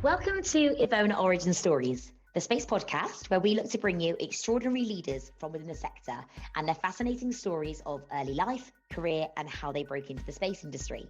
Welcome to EVONA Origin Stories, the space podcast where we look to bring you extraordinary leaders from within the sector and their fascinating stories of early life, career, and how they broke into the space industry.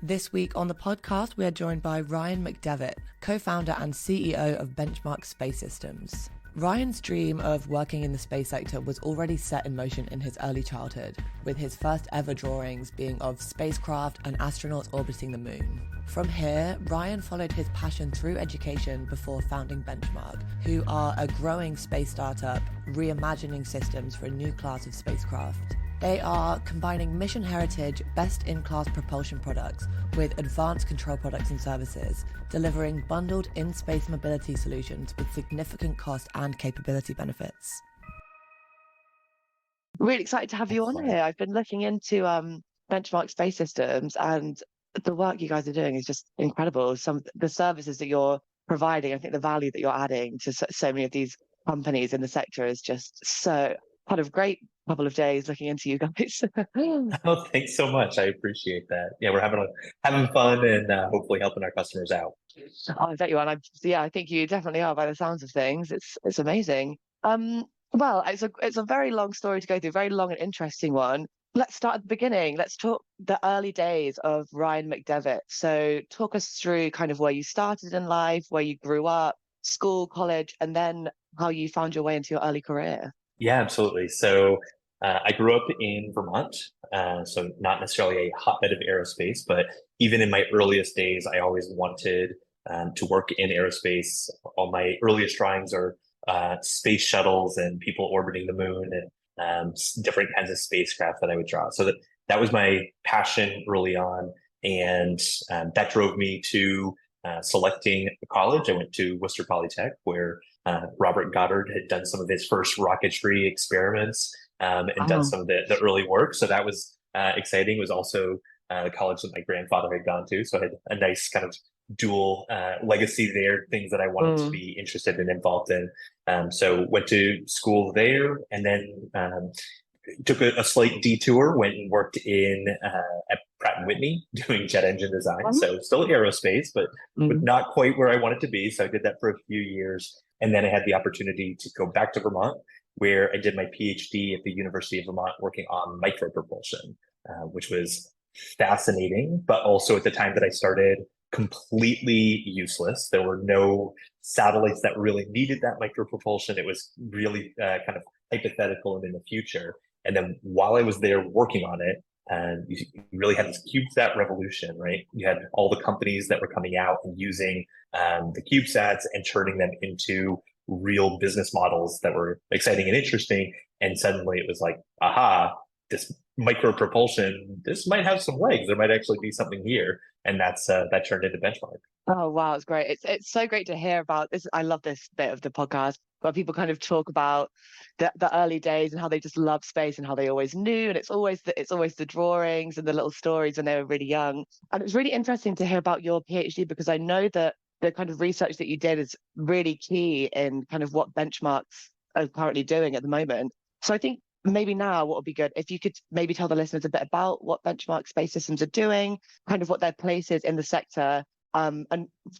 This week on the podcast, we are joined by Ryan McDevitt, co-founder and CEO of Benchmark Space Systems. Ryan's dream of working in the space sector was already set in motion in his early childhood, with his first ever drawings being of spacecraft and astronauts orbiting the moon. From here, Ryan followed his passion through education before founding Benchmark, who are a growing space startup reimagining systems for a new class of spacecraft. They are combining mission heritage, best-in-class propulsion products with advanced control products and services, delivering bundled in-space mobility solutions with significant cost and capability benefits. Really excited to have you on here. I've been looking into Benchmark Space Systems, and the work you guys are doing is just incredible. The services that you're providing, I think the value that you're adding to so many of these companies in the sector is just so kind of great. Couple of days looking into you guys. Oh, thanks so much. I appreciate that. Yeah, we're having fun and hopefully helping our customers out. Oh, I bet you are. I think you definitely are by the sounds of things. It's amazing. Well, it's a very long story to go through, very long and interesting one. Let's start at the beginning. Let's talk the early days of Ryan McDevitt. So talk us through kind of where you started in life, where you grew up, school, college, and then how you found your way into your early career. Yeah, absolutely. So I grew up in Vermont, so not necessarily a hotbed of aerospace, but even in my earliest days, I always wanted to work in aerospace. All my earliest drawings are space shuttles and people orbiting the moon and different kinds of spacecraft that I would draw. So that was my passion early on, and that drove me to selecting a college. I went to Worcester Polytech, where Robert Goddard had done some of his first rocketry experiments and done some of the early work. So that was exciting. It was also the college that my grandfather had gone to. So I had a nice kind of dual legacy there, things that I wanted to be interested and involved in. So went to school there, and then took a slight detour, went and worked at Pratt & Whitney doing jet engine design. So still aerospace, but not quite where I wanted to be. So I did that for a few years. And then I had the opportunity to go back to Vermont, where I did my PhD at the University of Vermont working on micropropulsion, which was fascinating, but also at the time that I started, completely useless. There were no satellites that really needed that micropropulsion. It was really kind of hypothetical and in the future. And then while I was there working on it, you really had this CubeSat revolution, right? You had all the companies that were coming out and using the CubeSats and turning them into real business models that were exciting and interesting. And suddenly it was like, aha, this micropropulsion, this might have some legs. There might actually be something here. And that turned into Benchmark. Oh, wow. It's great. It's so great to hear about this. I love this bit of the podcast where people kind of talk about the early days and how they just love space and how they always knew. And it's always the drawings and the little stories when they were really young. And it's really interesting to hear about your PhD, because I know that the kind of research that you did is really key in kind of what Benchmarks are currently doing at the moment. So I think maybe now what would be good if you could maybe tell the listeners a bit about what Benchmark Space Systems are doing, kind of what their place is in the sector, and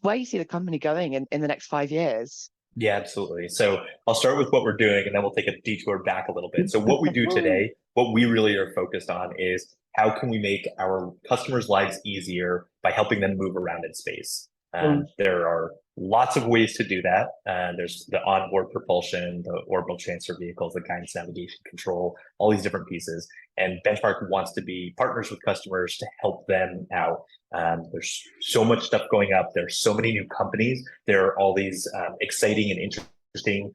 where you see the company going in the next 5 years. Yeah, absolutely. So I'll start with what we're doing, and then we'll take a detour back a little bit. So what we do today, what we really are focused on is how can we make our customers' lives easier by helping them move around in space. There are lots of ways to do that. There's the onboard propulsion, the orbital transfer vehicles, the guidance navigation control, all these different pieces. And Benchmark wants to be partners with customers to help them out. There's so much stuff going up. There's so many new companies. There are all these exciting and interesting,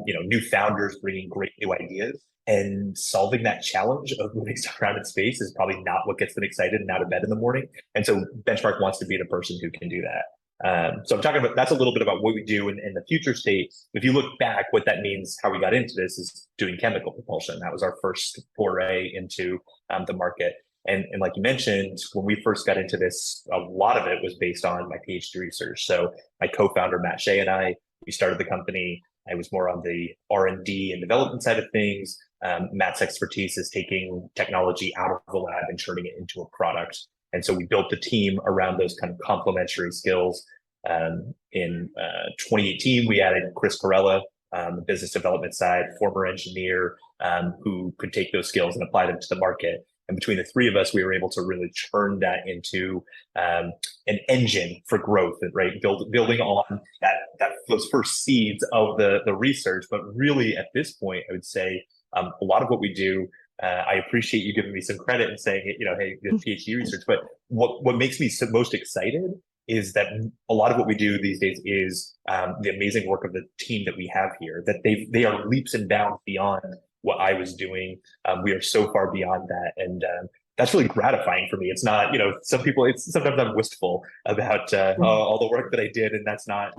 new founders bringing great new ideas. And solving that challenge of moving stuff around in space is probably not what gets them excited and out of bed in the morning. And so Benchmark wants to be the person who can do that. So I'm talking about, that's a little bit about what we do in the future state. If you look back, what that means, how we got into this is doing chemical propulsion. That was our first foray into the market. And like you mentioned, when we first got into this, a lot of it was based on my PhD research. So my co-founder, Matt Shea, and I, we started the company. I was more on the R&D and development side of things. Matt's expertise is taking technology out of the lab and turning it into a product. And so we built the team around those kind of complementary skills. In 2018, we added Chris Corella, the business development side, former engineer, who could take those skills and apply them to the market. And between the three of us, we were able to really turn that into an engine for growth, right? Building on those first seeds of the research. But really, at this point, I would say a lot of what we do. I appreciate you giving me some credit and saying, hey, good PhD research. But what makes me most excited is that a lot of what we do these days is the amazing work of the team that we have here. That they are leaps and bounds beyond what I was doing. We are so far beyond that, and that's really gratifying for me. It's not, sometimes I'm wistful about all the work that I did, and that's not,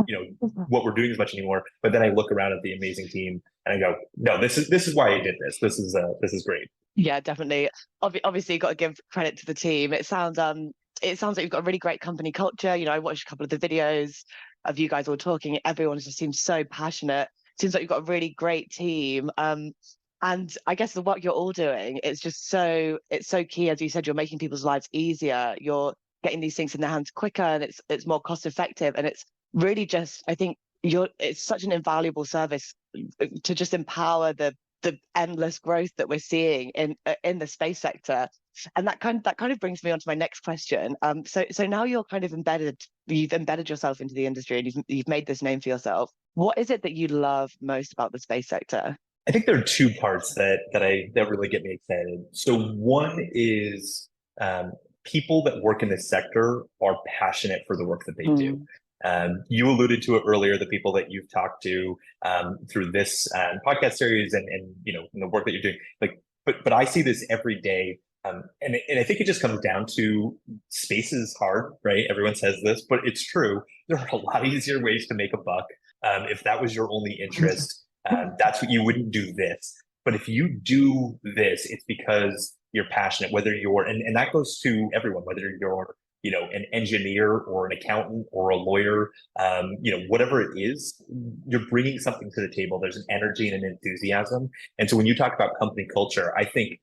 what we're doing as much anymore. But then I look around at the amazing team and I go, no, this is why I did this. This is great. Yeah, definitely. Obviously, you've got to give credit to the team. It sounds like you've got a really great company culture. I watched a couple of the videos of you guys all talking. Everyone just seems so passionate. Seems like you've got a really great team. And I guess the work you're all doing, it's so key. As you said, you're making people's lives easier. You're getting these things in their hands quicker, and it's more cost effective. And it's really just, I think it's such an invaluable service to just empower the endless growth that we're seeing in the space sector. And that kind of brings me on to my next question. So now you're kind of you've embedded yourself into the industry, and you've made this name for yourself. What is it that you love most about the space sector? I think there are two parts that really get me excited. So one is people that work in this sector are passionate for the work that they do. You alluded to it earlier, the people that you've talked to through this podcast series and the work that you're doing. But I see this every day. And I think it just comes down to space is hard, right? Everyone says this, but it's true. There are a lot easier ways to make a buck. If that was your only interest, that's what you wouldn't do this. But if you do this, it's because you're passionate, whether you're, and that goes to everyone, whether you're, an engineer or an accountant or a lawyer, whatever it is, you're bringing something to the table. There's an energy and an enthusiasm. And so when you talk about company culture, I think,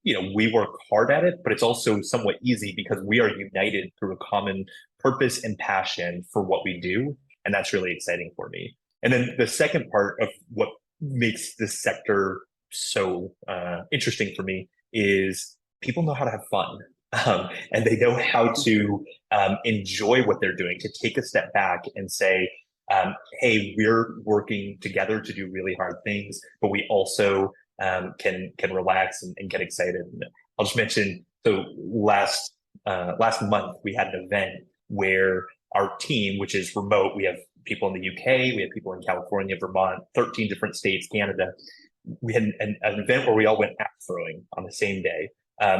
we work hard at it, but it's also somewhat easy because we are united through a common purpose and passion for what we do. And that's really exciting for me. And then the second part of what makes this sector so interesting for me is people know how to have fun. And they know how to enjoy what they're doing, to take a step back and say, hey, we're working together to do really hard things, but we also can relax and get excited. And I'll just mention, so last month we had an event where our team, which is remote, we have people in the UK, we have people in California, Vermont, 13 different states, Canada. We had an event where we all went axe throwing on the same day.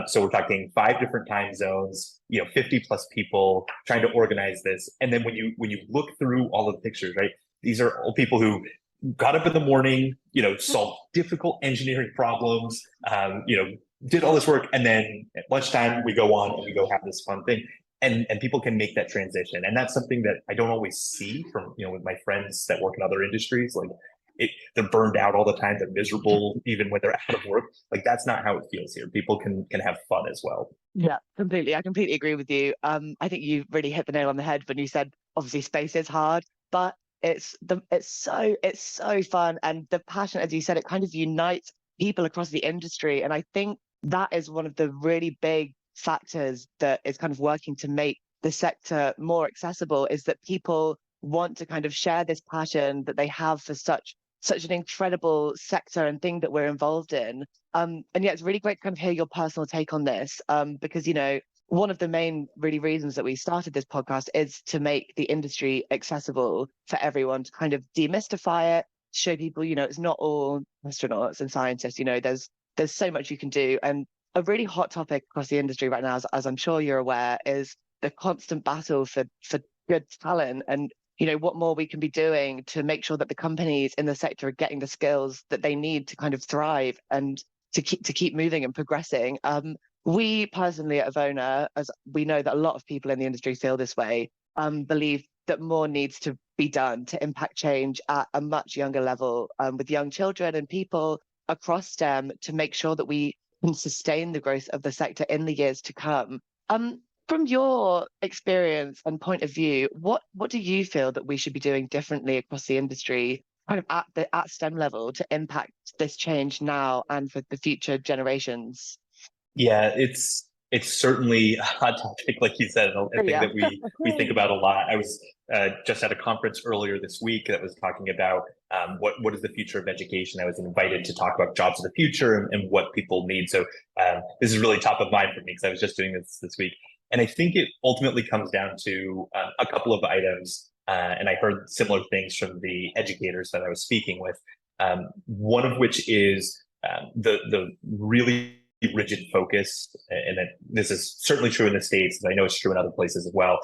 So we're talking 5 different time zones, 50 plus people trying to organize this. And then when you look through all of the pictures, right, these are all people who got up in the morning, solved difficult engineering problems, did all this work. And then at lunchtime, we go on and we go have this fun thing. And people can make that transition. And that's something that I don't always see from, with my friends that work in other industries. Like they're burned out all the time. They're miserable, even when they're out of work. Like that's not how it feels here. People can have fun as well. Yeah, completely. I completely agree with you. I think you really hit the nail on the head when you said, obviously space is hard, but it's so fun. And the passion, as you said, it kind of unites people across the industry. And I think that is one of the really big factors that is kind of working to make the sector more accessible, is that people want to kind of share this passion that they have for such an incredible sector and thing that we're involved in. And yeah, it's really great to kind of hear your personal take on this, because, one of the main really reasons that we started this podcast is to make the industry accessible for everyone, to kind of demystify it, show people, it's not all astronauts and scientists, there's so much you can do. And a really hot topic across the industry right now, as I'm sure you're aware, is the constant battle for good talent, and what more we can be doing to make sure that the companies in the sector are getting the skills that they need to kind of thrive and to keep moving and progressing. We personally at EVONA, as we know that a lot of people in the industry feel this way, believe that more needs to be done to impact change at a much younger level, with young children and people across STEM, to make sure that we can sustain the growth of the sector in the years to come. From your experience and point of view, what do you feel that we should be doing differently across the industry, kind of at STEM level, to impact this change now and for the future generations? Yeah, it's certainly a hot topic, like you said, a thing Yeah. that we think about a lot. I was just at a conference earlier this week that was talking about what is the future of education. I was invited to talk about jobs of the future and what people need. So this is really top of mind for me because I was just doing this week, and I think it ultimately comes down to a couple of items. And I heard similar things from the educators that I was speaking with. One of which is the really rigid focus, and that this is certainly true in the States, and I know it's true in other places as well.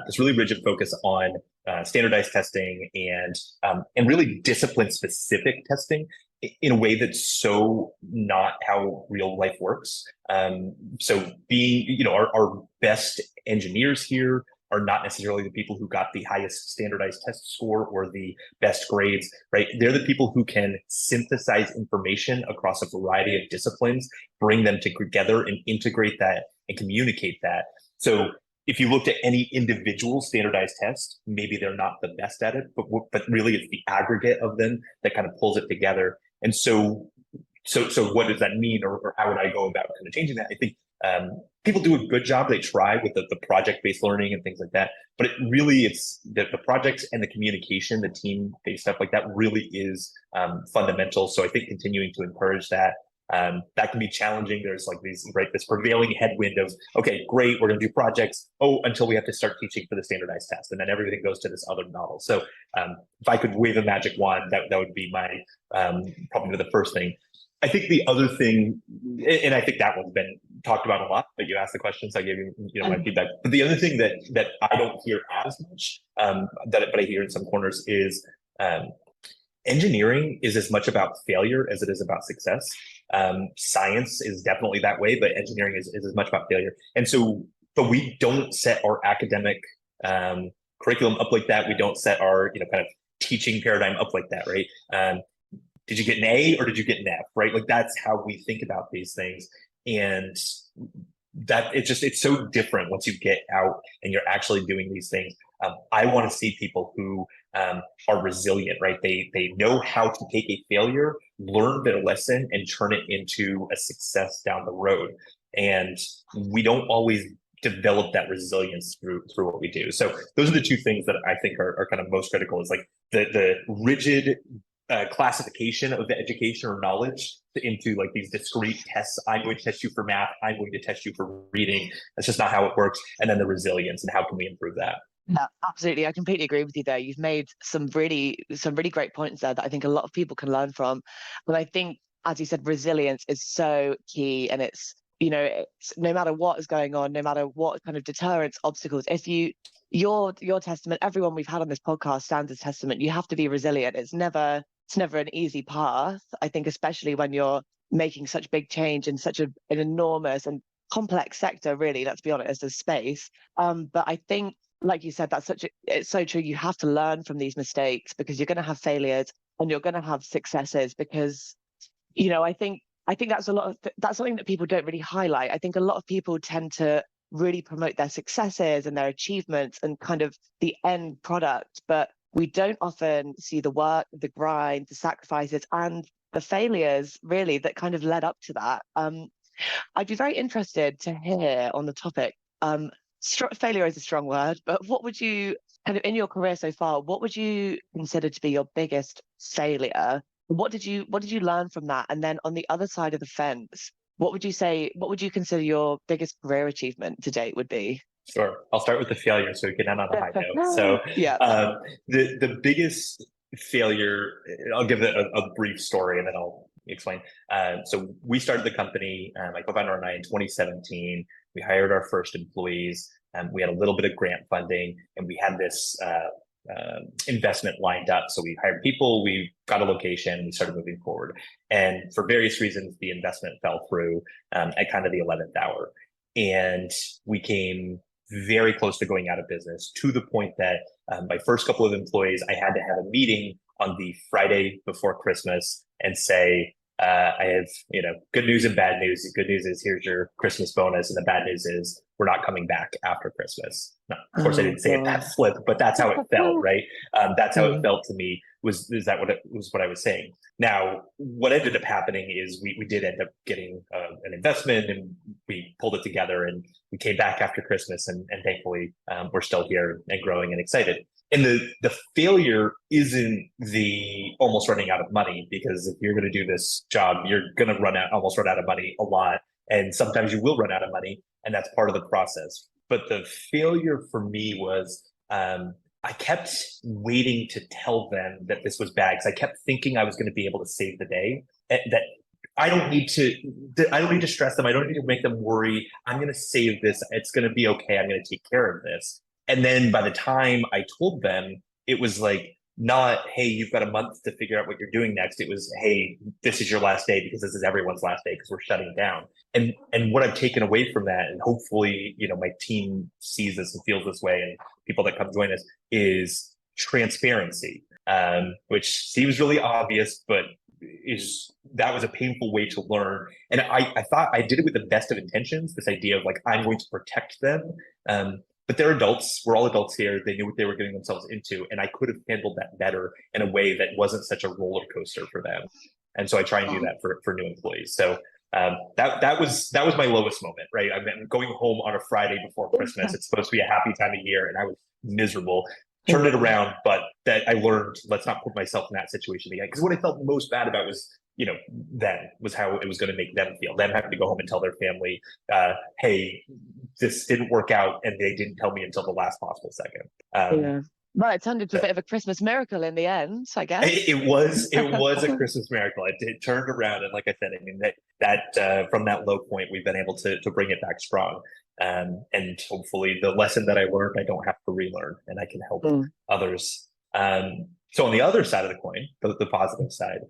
This really rigid focus on standardized testing and really discipline specific testing in a way that's so not how real life works. So being, our best engineers here are not necessarily the people who got the highest standardized test score or the best grades, right? They're the people who can synthesize information across a variety of disciplines, bring them together and integrate that and communicate that. So if you looked at any individual standardized test, maybe they're not the best at it, but really it's the aggregate of them that kind of pulls it together. And so what does that mean, or how would I go about kind of changing that? I think people do a good job. They try with the project-based learning and things like that, but it's the projects and the communication, the team-based stuff like that really is fundamental. So I think continuing to encourage that. That can be challenging. There's like this prevailing headwind of, okay, great, we're going to do projects. Oh, until we have to start teaching for the standardized test, and then everything goes to this other model. So if I could wave a magic wand, that would be my probably the first thing. I think the other thing, and I think that one's been talked about a lot, but you asked the question, so I gave you my feedback. But the other thing that I don't hear as much, but I hear in some corners is engineering is as much about failure as it is about success. Science is definitely that way, but engineering is as much about failure. And so, but we don't set our academic curriculum up like that. We don't set our kind of teaching paradigm up like that, right? Did you get an A or did you get an F, right? Like that's how we think about these things. And that it's so different once you get out and you're actually doing these things. I want to see people who are resilient, right? They know how to take a failure, learn their lesson, and turn it into a success down the road. And we don't always develop that resilience through what we do. So those are the two things that I think are kind of most critical. Is like the rigid classification of the education or knowledge into like these discrete tests. I'm going to test you for math. I'm going to test you for reading. That's just not how it works. And then the resilience and how can we improve that? Yeah, absolutely. I completely agree with you there. You've made some really great points there that I think a lot of people can learn from. But I think, as you said, resilience is so key, and it's no matter what is going on, no matter what kind of deterrents, obstacles, if your testament, everyone we've had on this podcast stands as testament. You have to be resilient. It's never an easy path. I think, especially when you're making such big change in such an enormous and complex sector, really, let's be honest, as space. But I think, like you said, it's so true. You have to learn from these mistakes because you're going to have failures and you're going to have successes because, I think that's that's something that people don't really highlight. I think a lot of people tend to really promote their successes and their achievements and kind of the end product, but we don't often see the work, the grind, the sacrifices, and the failures really that kind of led up to that. I'd be very interested to hear on the topic. Failure is a strong word, but what would you kind of in your career so far? What would you consider to be your biggest failure? What did you learn from that? And then on the other side of the fence, what would you consider your biggest career achievement to date would be? Sure. I'll start with the failure so we can end on a high note. So yeah, the biggest failure, I'll give it a brief story and then I'll explain. So we started the company, my co-founder and I, in 2017. We hired our first employees. We had a little bit of grant funding, and we had this investment lined up. So we hired people, we got a location, we started moving forward. And for various reasons, the investment fell through at kind of the 11th hour. And we came very close to going out of business, to the point that my first couple of employees, I had to have a meeting on the Friday before Christmas and say, I have, good news and bad news. The good news is here's your Christmas bonus, and the bad news is we're not coming back after Christmas. Now, of course, I didn't say it that flip, but that's how it felt, right? That's how it felt to me. Is that what I was saying? Now, what ended up happening is we did end up getting an investment, and we pulled it together, and we came back after Christmas, and thankfully we're still here and growing and excited. And the failure isn't the almost running out of money, because if you're going to do this job, you're going to almost run out of money a lot. And sometimes you will run out of money, and that's part of the process. But the failure for me was I kept waiting to tell them that this was bad, because I kept thinking I was going to be able to save the day, that I don't need to stress them. I don't need to make them worry. I'm going to save this. It's going to be okay. I'm going to take care of this. And then by the time I told them, it was like, not, hey, you've got a month to figure out what you're doing next. It was, hey, this is your last day, because this is everyone's last day, because we're shutting down. And what I've taken away from that, and hopefully, my team sees this and feels this way, and people that come join us, is transparency, which seems really obvious, but that was a painful way to learn. And I thought I did it with the best of intentions, this idea of like, I'm going to protect them. But they're adults. We're all adults here. They knew what they were getting themselves into. And I could have handled that better in a way that wasn't such a roller coaster for them. And so I try and do that for new employees. So that was my lowest moment, right? I mean, going home on a Friday before Christmas. It's supposed to be a happy time of year, and I was miserable. Turned it around, but that I learned, let's not put myself in that situation again. Because what I felt most bad about was, was how it was going to make them feel. Them having to go home and tell their family, hey, this didn't work out, and they didn't tell me until the last possible second. Yeah. Well, it turned into a bit of a Christmas miracle in the end, I guess. It was a Christmas miracle. It turned around, and like I said, I mean that from that low point, we've been able to bring it back strong. And hopefully, the lesson that I learned, I don't have to relearn, and I can help others. So on the other side of the coin, the positive side,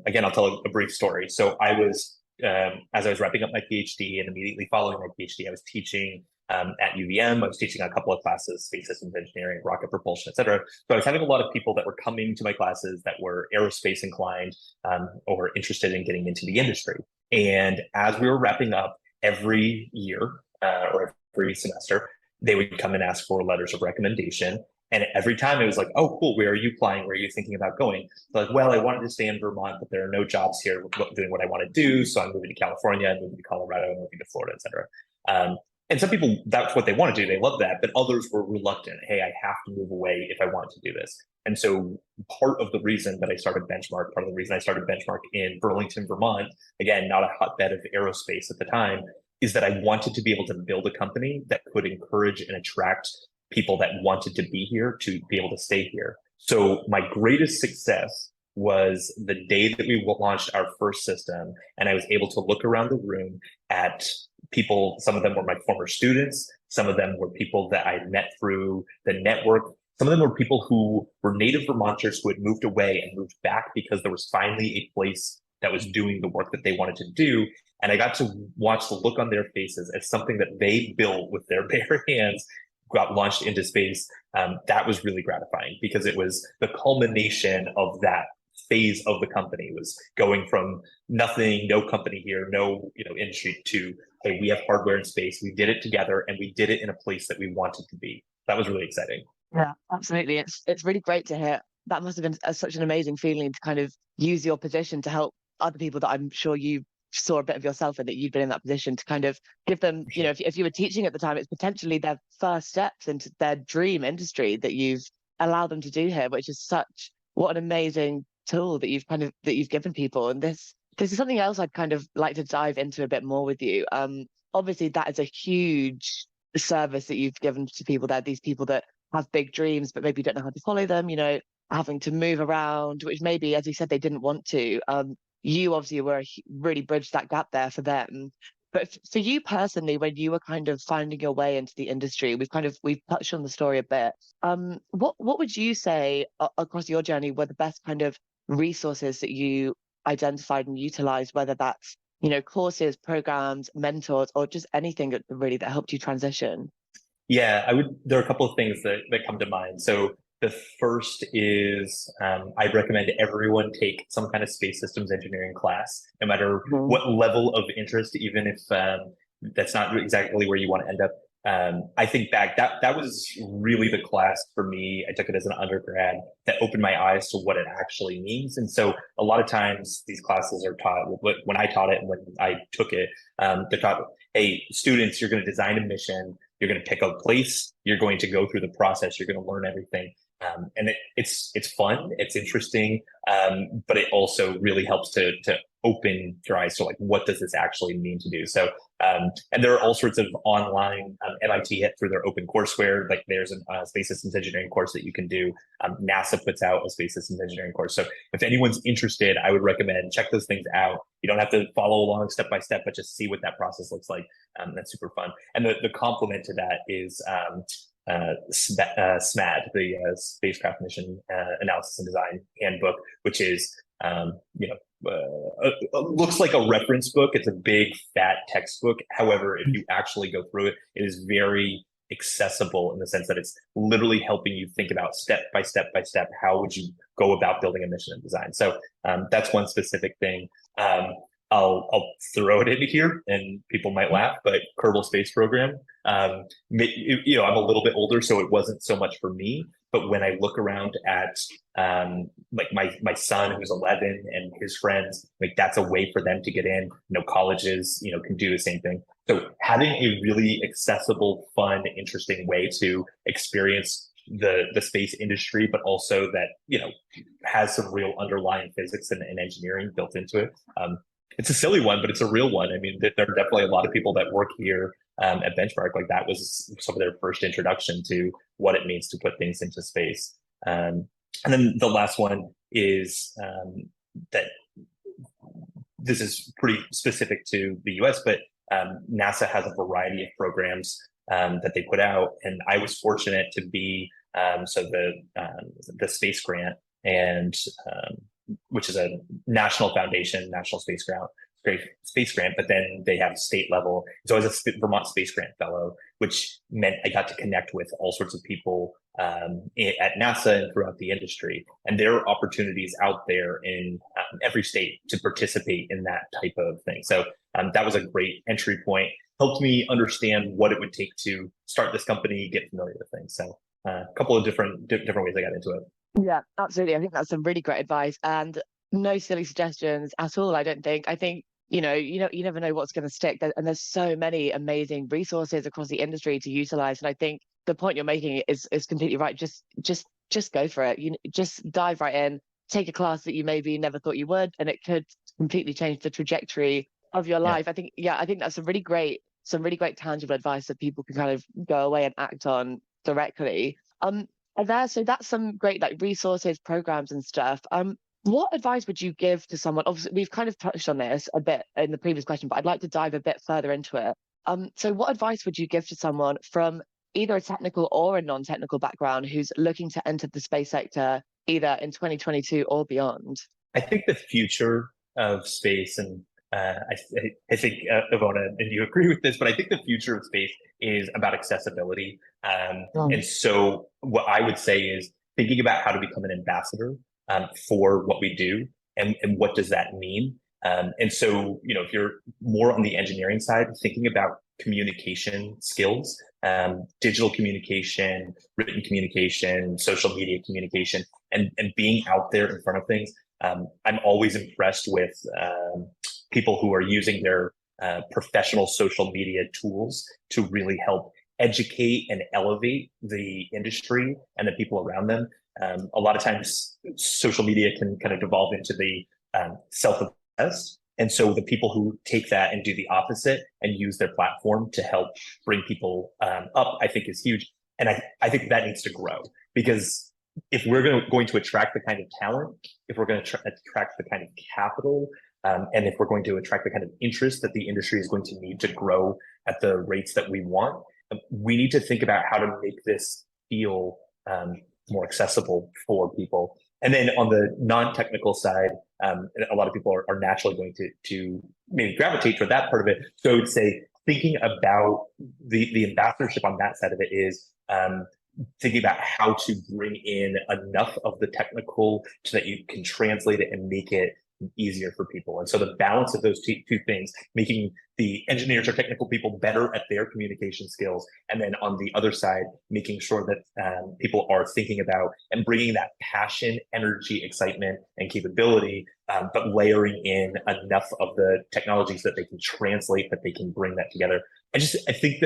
again, I'll tell a brief story. So I was, as I was wrapping up my PhD, and immediately following my PhD, I was teaching at UVM. I was teaching a couple of classes, space systems engineering, rocket propulsion, et cetera. So I was having a lot of people that were coming to my classes that were aerospace inclined, or interested in getting into the industry. And as we were wrapping up, every year or every semester, they would come and ask for letters of recommendation. And every time it was like, oh, cool, where are you applying? Where are you thinking about going? So like, well, I wanted to stay in Vermont, but there are no jobs here doing what I want to do. So I'm moving to California, I'm moving to Colorado, I'm moving to Florida, et cetera. And some people, that's what they want to do. They love that. But others were reluctant. Hey, I have to move away if I want to do this. And so part of the reason that I started Benchmark, part of the reason I started Benchmark in Burlington, Vermont, again, not a hotbed of aerospace at the time, is that I wanted to be able to build a company that could encourage and attract people that wanted to be here to be able to stay here. So my greatest success was the day that we launched our first system, and I was able to look around the room at people. Some of them were my former students. Some of them were people that I met through the network. Some of them were people who were native Vermonters who had moved away and moved back because there was finally a place that was doing the work that they wanted to do. And I got to watch the look on their faces as something that they built with their bare hands got launched into space. That was really gratifying, because it was the culmination of that phase of the company, was going from nothing, no company here, no industry, to, hey, we have hardware in space. We did it together, and we did it in a place that we wanted to be. That was really exciting. Yeah, absolutely. It's really great to hear. That must have been such an amazing feeling to kind of use your position to help other people that I'm sure you saw a bit of yourself in, that you'd been in that position to kind of give them, if you were teaching at the time, it's potentially their first steps into their dream industry that you've allowed them to do here, which is what an amazing tool that you've given people. And this is something else I'd kind of like to dive into a bit more with you. Obviously that is a huge service that you've given to people, that these people that have big dreams but maybe don't know how to follow them, having to move around, which maybe, as you said, they didn't want to. You obviously really bridged that gap there for them. But for you personally, when you were kind of finding your way into the industry, we've touched on the story a bit. What would you say across your journey were the best kind of resources that you identified and utilized, whether that's courses, programs, mentors, or just anything that helped you transition? Yeah, there are a couple of things that come to mind. So The first is I recommend everyone take some kind of space systems engineering class, no matter what level of interest, even if that's not exactly where you want to end up. I think back, that was really the class for me. I took it as an undergrad that opened my eyes to what it actually means. And so a lot of times these classes are taught, when I taught it and when I took it, they're taught, hey, students, you're going to design a mission, you're going to pick a place, you're going to go through the process, you're going to learn everything. And it's fun, it's interesting, but it also really helps to open your eyes to like, what does this actually mean to do? So, and there are all sorts of online, MIT hit through their open courseware, like there's a space systems engineering course that you can do. NASA puts out a space systems engineering course. So if anyone's interested, I would recommend check those things out. You don't have to follow along step by step, but just see what that process looks like. That's super fun. And the complement to that is, SMAD, the spacecraft mission analysis and design handbook, which is looks like a reference book. It's a big fat textbook. However, if you actually go through it, it is very accessible in the sense that it's literally helping you think about step by step by step, how would you go about building a mission and design. So that's one specific thing. I'll throw it in here and people might laugh, but Kerbal Space Program, I'm a little bit older, so it wasn't so much for me. But when I look around at like my son who's 11 and his friends, like that's a way for them to get in. Colleges, can do the same thing. So having a really accessible, fun, interesting way to experience the space industry, but also that, has some real underlying physics and engineering built into it. It's a silly one, but it's a real one. I mean, there are definitely a lot of people that work here at Benchmark. Like that was some of their first introduction to what it means to put things into space. And then the last one is that this is pretty specific to the US, but NASA has a variety of programs that they put out. And I was fortunate to be, the space grant and which is a national foundation, national space grant, but then they have state level. So I was a Vermont Space Grant Fellow, which meant I got to connect with all sorts of people at NASA and throughout the industry. And there are opportunities out there in every state to participate in that type of thing. So that was a great entry point, helped me understand what it would take to start this company, get familiar with things. So a couple of different ways I got into it. Yeah, absolutely. I think that's some really great advice and no silly suggestions at all. I don't think. I think, you never know what's going to stick. And there's so many amazing resources across the industry to utilize. And I think the point you're making is completely right. Just go for it. Just dive right in, take a class that you maybe never thought you would, and it could completely change the trajectory of your life. I think that's some really great tangible advice that people can kind of go away and act on directly. So that's some great like resources, programs and stuff. What advice would you give to someone? Obviously, we've kind of touched on this a bit in the previous question, but I'd like to dive a bit further into it. So what advice would you give to someone from either a technical or a non-technical background who's looking to enter the space sector either in 2022 or beyond? I think the future of space, and I think EVONA, and you agree with this, but I think the future of space is about accessibility. And so what I would say is thinking about how to become an ambassador for what we do and what does that mean. And so, if you're more on the engineering side, thinking about communication skills, digital communication, written communication, social media communication, and being out there in front of things. I'm always impressed with people who are using their professional social media tools to really help educate and elevate the industry and the people around them. A lot of times social media can kind of devolve into the self-obsessed. And so the people who take that and do the opposite and use their platform to help bring people up, I think is huge. And I think that needs to grow, because if we're going to attract the kind of talent, if we're going to attract the kind of capital, and if we're going to attract the kind of interest that the industry is going to need to grow at the rates that we want, we need to think about how to make this feel more accessible for people. And then on the non-technical side, a lot of people are naturally going to maybe gravitate toward that part of it. So I would say thinking about the ambassadorship on that side of it is thinking about how to bring in enough of the technical so that you can translate it and make it easier for people. And so the balance of those two things, making the engineers or technical people better at their communication skills, and then on the other side, making sure that people are thinking about and bringing that passion, energy, excitement, and capability, but layering in enough of the technologies that they can translate, that they can bring that together. I think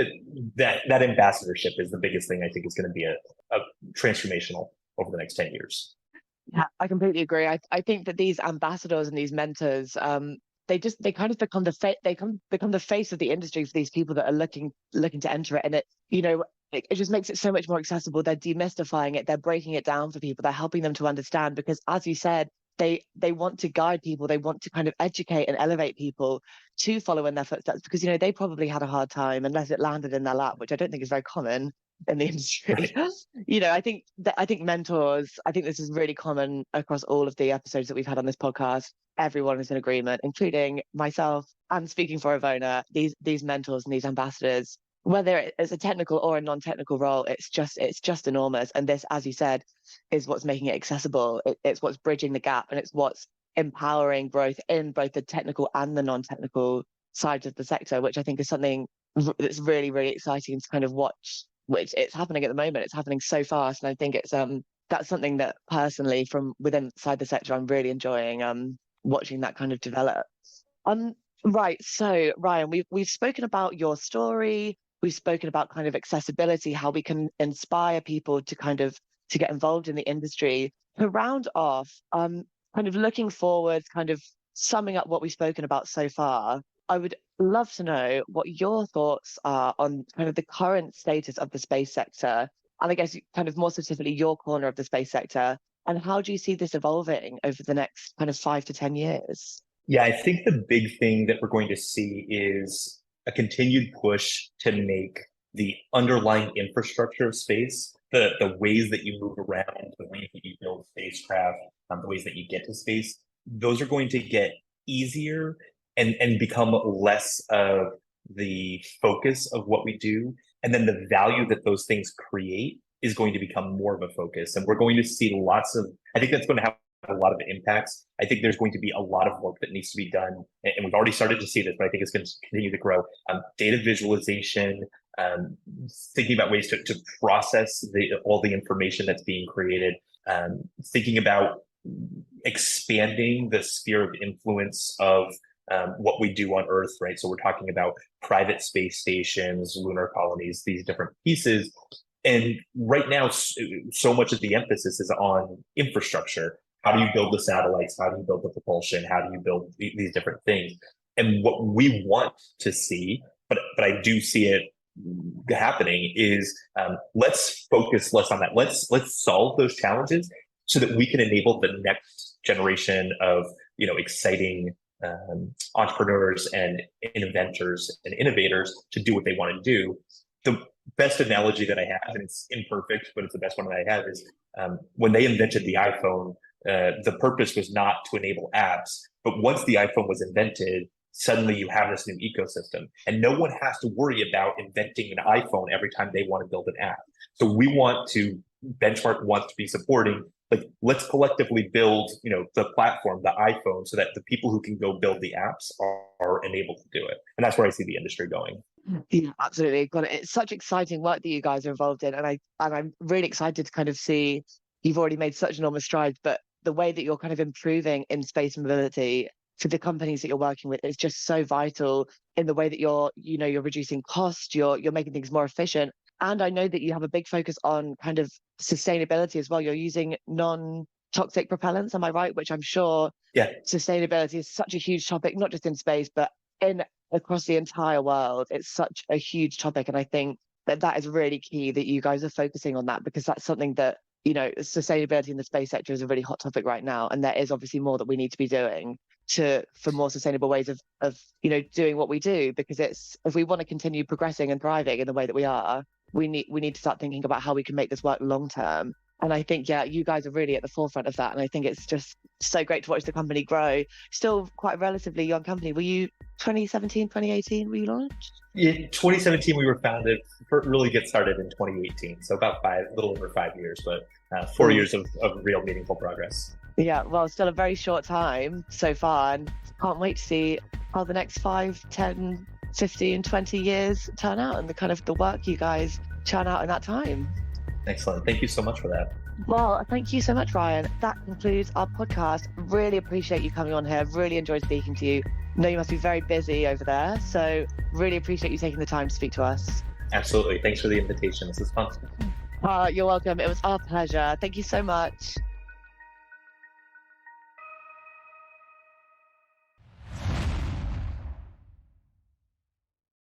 that ambassadorship is the biggest thing I think is going to be a transformational over the next 10 years. Yeah, I completely agree. I think that these ambassadors and these mentors, they kind of become become the face of the industry for these people that are looking to enter it. And it just makes it so much more accessible. They're demystifying it, they're breaking it down for people, they're helping them to understand, because as you said, they want to guide people, they want to kind of educate and elevate people to follow in their footsteps, because they probably had a hard time unless it landed in their lap, which I don't think is very common in the industry. Right. I think mentors, I think this is really common across all of the episodes that we've had on this podcast. Everyone is in agreement, including myself and speaking for EVONA. These mentors and these ambassadors, whether it's a technical or a non-technical role, it's just enormous. And this, as you said, is what's making it accessible. It's what's bridging the gap, and it's what's empowering growth in both the technical and the non-technical sides of the sector, which I think is something that's really, really exciting to kind of watch. Which it's happening at the moment. It's happening so fast, and I think it's that's something that personally, from within inside the sector, I'm really enjoying watching that kind of develop. Right. So Ryan, we've spoken about your story. We've spoken about kind of accessibility, how we can inspire people to get involved in the industry. To round off, kind of looking forward, kind of summing up what we've spoken about so far, I would love to know what your thoughts are on kind of the current status of the space sector, and I guess kind of more specifically your corner of the space sector, and how do you see this evolving over the next kind of 5 to 10 years? Yeah, I think the big thing that we're going to see is a continued push to make the underlying infrastructure of space, the ways that you move around, the ways that you build spacecraft, the ways that you get to space, those are going to get easier and become less of the focus of what we do. And then the value that those things create is going to become more of a focus. And we're going to see I think that's going to have a lot of impacts. I think there's going to be a lot of work that needs to be done. And we've already started to see this, but I think it's going to continue to grow. Data visualization, thinking about ways to process all the information that's being created, thinking about expanding the sphere of influence of what we do on Earth, right? So we're talking about private space stations, lunar colonies, these different pieces. And right now, so much of the emphasis is on infrastructure. How do you build the satellites? How do you build the propulsion? How do you build these different things? And what we want to see, but I do see it happening, is let's focus less on that. Let's solve those challenges so that we can enable the next generation of exciting entrepreneurs and inventors and innovators to do what they want to do. The best analogy that I have, and it's imperfect, but it's the best one that I have, is when they invented the iPhone, the purpose was not to enable apps, but once the iPhone was invented, suddenly you have this new ecosystem, and no one has to worry about inventing an iPhone every time they want to build an app. So Benchmark wants to be supporting, let's collectively build, the platform, the iPhone, so that the people who can go build the apps are enabled to do it. And that's where I see the industry going. Yeah, absolutely. Got it. It's such exciting work that you guys are involved in. And I'm really excited to kind of see you've already made such enormous strides, but the way that you're kind of improving in space mobility for the companies that you're working with is just so vital in the way that you're reducing cost, you're making things more efficient. And I know that you have a big focus on kind of sustainability as well. You're using non-toxic propellants, am I right? Which I'm sure sustainability is such a huge topic, not just in space, but across the entire world. It's such a huge topic. And I think that is really key that you guys are focusing on that, because that's something that, sustainability in the space sector is a really hot topic right now. And there is obviously more that we need to be doing for more sustainable ways of doing what we do, because if we want to continue progressing and thriving in the way that we are, we need to start thinking about how we can make this work long term. And I think, you guys are really at the forefront of that. And I think it's just so great to watch the company grow. Still quite a relatively young company. Were you 2017, 2018 we launched? In 2017, we were founded, really get started in 2018. So about a little over 5 years, but 4 years of real meaningful progress. Yeah, well, still a very short time so far, and can't wait to see how the next 5, 10, 15, 20 years turn out, and the kind of the work you guys churn out in that time. Excellent. Thank you so much for that. Well, thank you so much, Ryan. That concludes our podcast. Really appreciate you coming on here. Really enjoyed speaking to you. Know you must be very busy over there, so really appreciate you taking the time to speak to us. Absolutely. Thanks for the invitation. This is fun. You're welcome. It was our pleasure. Thank you so much.